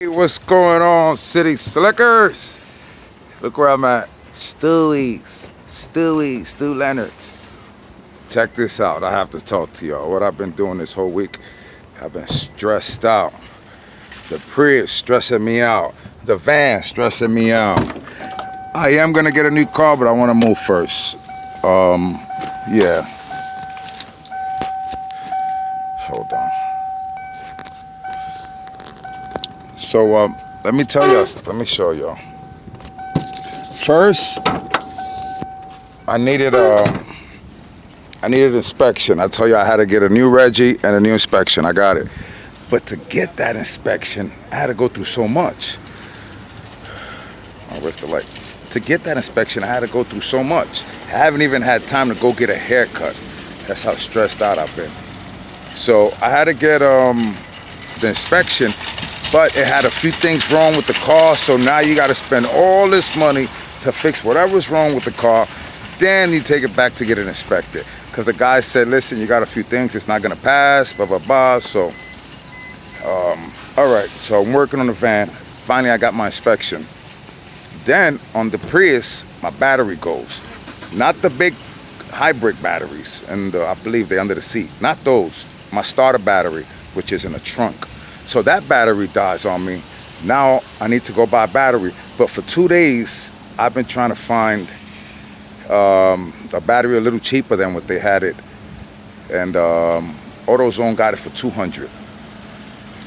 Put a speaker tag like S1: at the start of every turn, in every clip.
S1: Hey, what's going on, City Slickers? Look where I'm at. Stu Leonard's. Check this out. I have to talk to y'all. What I've been doing this whole week, I've been stressed out. The Prius stressing me out. The van stressing me out. I am gonna get a new car, but I want to move first. Yeah. Hold on. So, let me tell y'all. Let me show y'all. First, I needed inspection. I told you I had to get a new Reggie and a new inspection. I got it. But to get that inspection, I had to go through so much. Oh, where's the light? To get that inspection, I had to go through so much. I haven't even had time to go get a haircut. That's how stressed out I've been. So I had to get the inspection, but it had a few things wrong with the car. So now you got to spend all this money to fix whatever's wrong with the car. Then you take it back to get it inspected. Because the guy said, listen, you got a few things, it's not gonna pass, blah, blah, blah. So, all right, so I'm working on the van. Finally, I got my inspection. Then on the Prius, my battery goes. Not the big hybrid batteries, and I believe they're under the seat. Not those, my starter battery, which is in the trunk. So that battery dies on me. Now I need to go buy a battery. But for 2 days, I've been trying to find a battery a little cheaper than what they had it, and AutoZone got it for $200.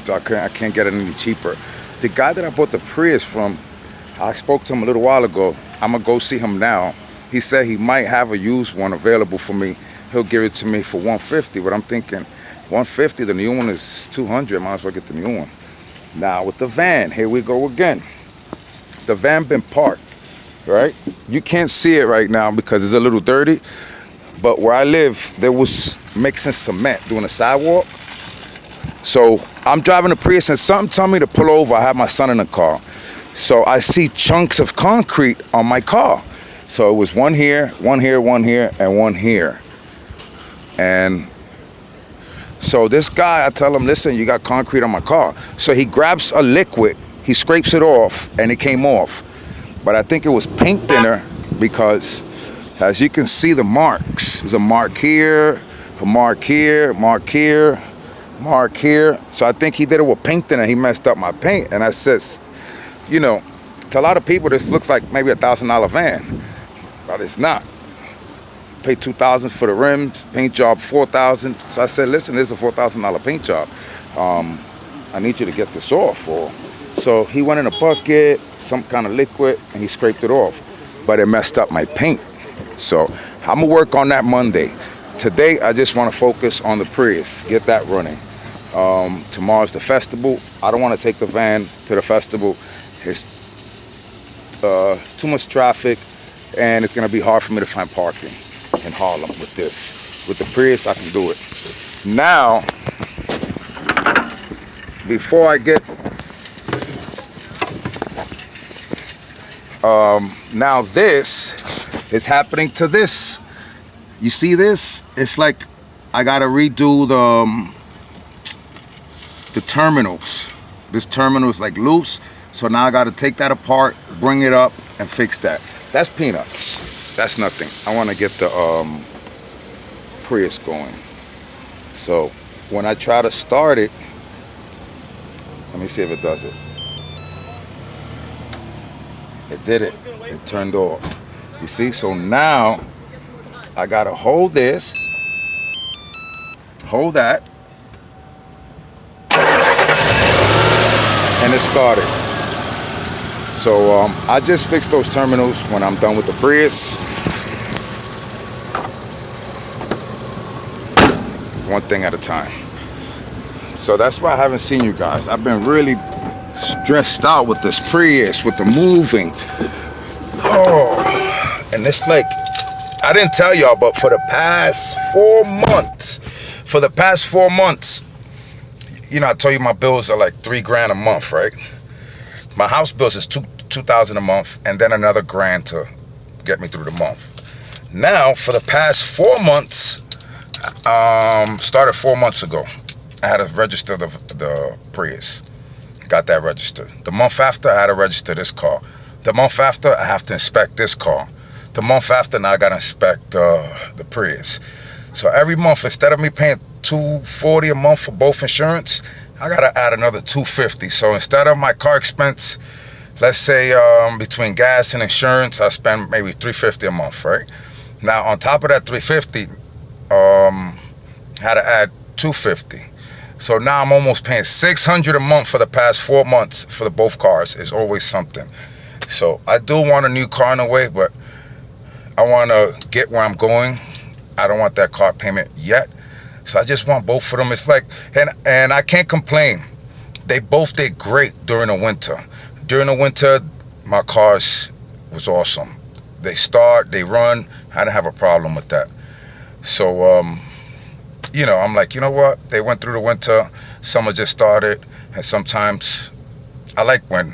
S1: So I can't get it any cheaper. The guy that I bought the Prius from, I spoke to him a little while ago. I'm gonna go see him now. He said he might have a used one available for me. He'll give it to me for $150. But I'm thinking, $150. The new one is $200. Might as well get the new one. Now with the van, here we go again. The van been parked. Right? You can't see it right now because it's a little dirty, but where I live, there was mixing cement doing a sidewalk. So I'm driving the Prius and something told me to pull over. I have my son in the car. So I see chunks of concrete on my car. So it was one here, one here, one here, and one here. And so this guy, I tell him, listen, you got concrete on my car. So he grabs a liquid, he scrapes it off, and it came off. But I think it was paint thinner because, as you can see, the marks. There's a mark here, a mark here, mark here, mark here. So I think he did it with paint thinner. He messed up my paint. And I says, you know, to a lot of people, this looks like maybe $1,000 van, but it's not. Paid $2,000 for the rims, paint job $4,000. So I said, listen, this is a $4,000 paint job. I need you to get this off. So he went in a bucket, some kind of liquid, and he scraped it off. But it messed up my paint. So I'm gonna work on that Monday. Today, I just wanna focus on the Prius, get that running. Tomorrow's the festival. I don't wanna take the van to the festival. It's too much traffic, and it's gonna be hard for me to find parking in Harlem with this. With the Prius, I can do it. Now, before I get now this is happening to this. You see this? It's like I gotta redo the terminals. This terminal is like loose, so now I gotta take that apart, bring it up, and fix that. That's peanuts. That's nothing. I want to get the Prius going. So when I try to start it, let me see if it does it. It did it. It turned off. You see? So now I gotta hold this, hold that, and it started. So I just fixed those terminals when I'm done with the Prius. One thing at a time. So that's why I haven't seen you guys. I've been really stressed out with this Prius, with the moving. Oh, and it's like, I didn't tell y'all, but for the past 4 months, you know, I told you my bills are like $3,000 a month, right? My house bills is $2,000 a month, and then another $1,000 to get me through the month. Now, for the past 4 months, started 4 months ago, I had to register the Prius. got that registered. The month after, I had to register this car. The month after, I have to inspect this car. The month after, now I got to inspect the Prius. So every month, instead of me paying $240 a month for both insurance, I got to add another $250. So instead of my car expense, let's say between gas and insurance, I spend maybe $350 a month, right? Now, on top of that $350, had to add $250. So now I'm almost paying $600 a month for the past 4 months for the both cars. It's always something. So I do want a new car in a way, but I want to get where I'm going. I don't want that car payment yet. So I just want both of them. It's like, and I can't complain. They both did great during the winter. During the winter, my cars was awesome. They start, they run. I didn't have a problem with that. So, you know, I'm like, you know what? They went through the winter. Summer just started. And sometimes I like when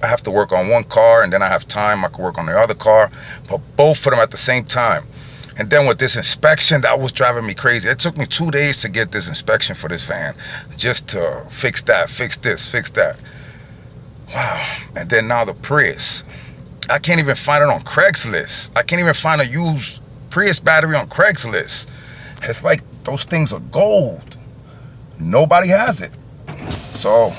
S1: I have to work on one car and then I have time, I can work on the other car. But both of them at the same time. And then with this inspection, that was driving me crazy. It took me 2 days to get this inspection for this van. Just to fix that, fix this, fix that. Wow. And then now the Prius. I can't even find it on Craigslist. I can't even find a used Prius battery on Craigslist. It's like those things are gold. Nobody has it. So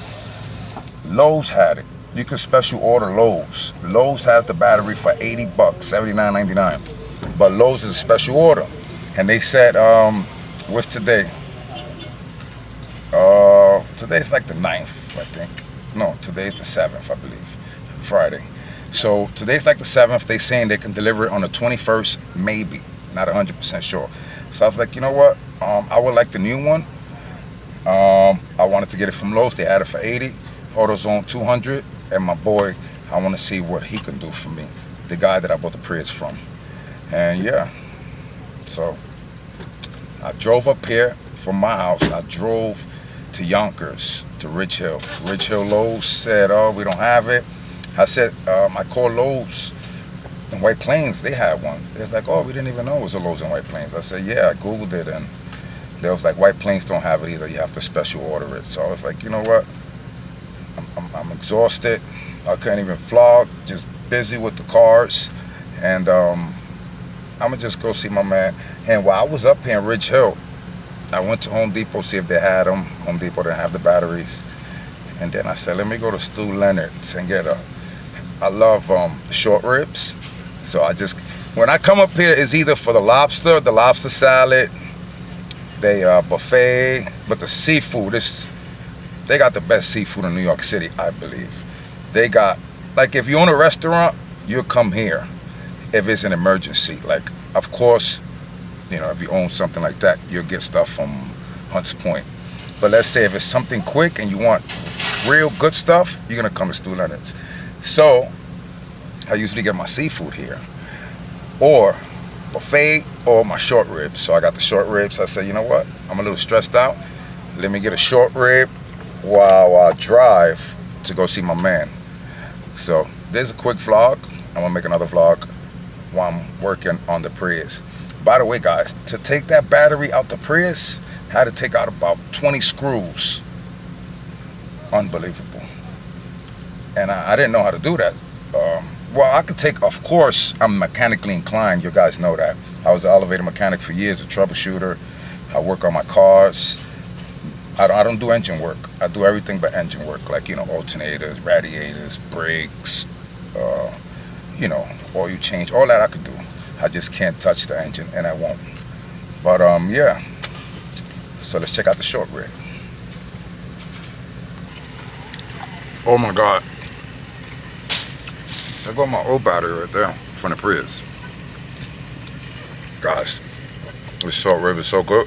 S1: Lowe's had it. You can special order Lowe's. Lowe's has the battery for $80, $79.99. But Lowe's is a special order. And they said, what's today? Today's like the 9th, I think. No, today's the 7th, I believe. Friday. So today's like the 7th. They saying they can deliver it on the 21st, maybe. Not 100% sure. So I was like, you know what? I would like the new one. I wanted to get it from Lowe's. They had it for $80. AutoZone $200. And my boy, I want to see what he can do for me. The guy that I bought the Prius from. And yeah. So I drove up here from my house. I drove to Yonkers, to Ridge Hill. Ridge Hill Lowe's said, oh, we don't have it. I said, I called Lowe's in White Plains. They had one. It's like, oh, we didn't even know it was a Lowe's in White Plains. I said, yeah, I Googled it. And they was like, White Plains don't have it either. You have to special order it. So I was like, you know what? I'm exhausted. I couldn't even vlog. Just busy with the cars. And I'm going to just go see my man. And while I was up here in Ridge Hill, I went to Home Depot, see if they had them. Home Depot didn't have the batteries. And then I said, let me go to Stu Leonard's and get I love short ribs. So I just, when I come up here, it's either for the lobster salad, the buffet, but the seafood, they got the best seafood in New York City, I believe. They got, like if you own a restaurant, you'll come here if it's an emergency. Like, of course, you know, if you own something like that, you'll get stuff from Hunts Point. But let's say if it's something quick and you want real good stuff, you're gonna come to Stu Leonard's. So I usually get my seafood here, or buffet, or my short ribs. So I got the short ribs. I said, you know what? I'm a little stressed out. Let me get a short rib while I drive to go see my man. So there's a quick vlog. I'm gonna make another vlog while I'm working on the Prius. By the way, guys, to take that battery out the Prius, I had to take out about 20 screws. Unbelievable. And I didn't know how to do that. Well, I could take, of course, I'm mechanically inclined. You guys know that. I was an elevator mechanic for years, a troubleshooter. I work on my cars. I don't do engine work. I do everything but engine work, like, you know, alternators, radiators, brakes, you know, oil change, all that I could do. I just can't touch the engine, and I won't. But, yeah. So let's check out the short rib. Oh my God. There go my old battery right there from the Prius. Guys, this short rib is so good.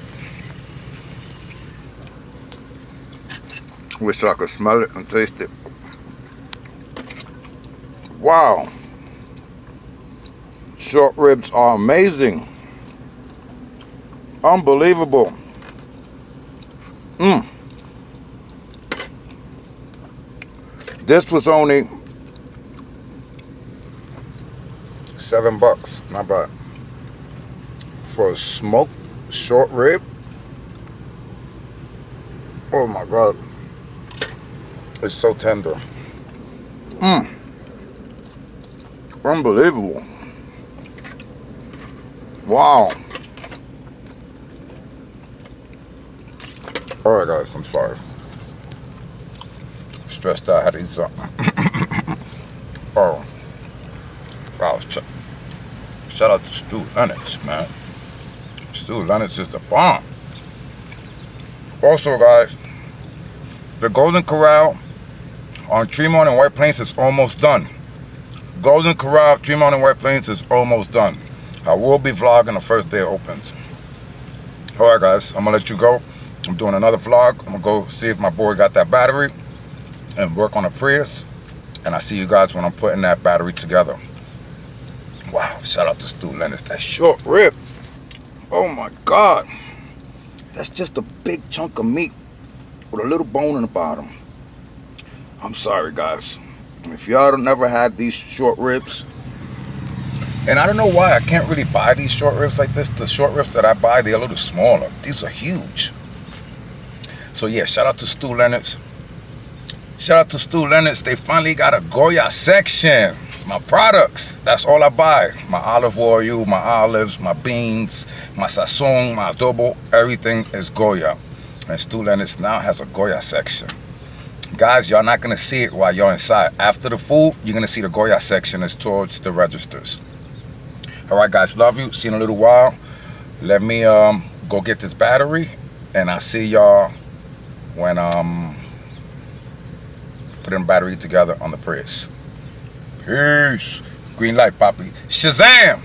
S1: Wish I could smell it and taste it. Wow. Short ribs are amazing. Unbelievable. This was only $7, not bad. For a smoked short rib. Oh my God. It's so tender. Unbelievable. Wow. All right, guys, I'm sorry. Stressed out, had to eat something. Oh, wow. Shout out to Stu Lennox, man. Stu Lennox is the bomb. Also, guys, the Golden Corral on Tremont and White Plains is almost done. Golden Corral, Tremont and White Plains is almost done. I will be vlogging the first day it opens. Alright guys, I'm gonna let you go. I'm doing another vlog. I'm gonna go see if my boy got that battery and work on a Prius. And I see you guys when I'm putting that battery together. Wow, shout out to Stu Lennox. That short rib. Oh my God. That's just a big chunk of meat with a little bone in the bottom. I'm sorry guys. If y'all never had these short ribs, and I don't know why I can't really buy these short ribs like this. The short ribs that I buy, they're a little smaller. These are huge. So yeah, shout out to Stu Lennox. Shout out to Stu Lennox. They finally got a Goya section. My products, that's all I buy. My olive oil, my olives, my beans, my sazon, my adobo, everything is Goya. And Stu Lennox now has a Goya section. Guys, y'all not gonna see it while you're inside. After the food, you're gonna see the Goya section is towards the registers. All right, guys, love you. See you in a little while. Let me go get this battery, and I'll see y'all when putting the battery together on the Prius. Peace. Green light, Poppy. Shazam!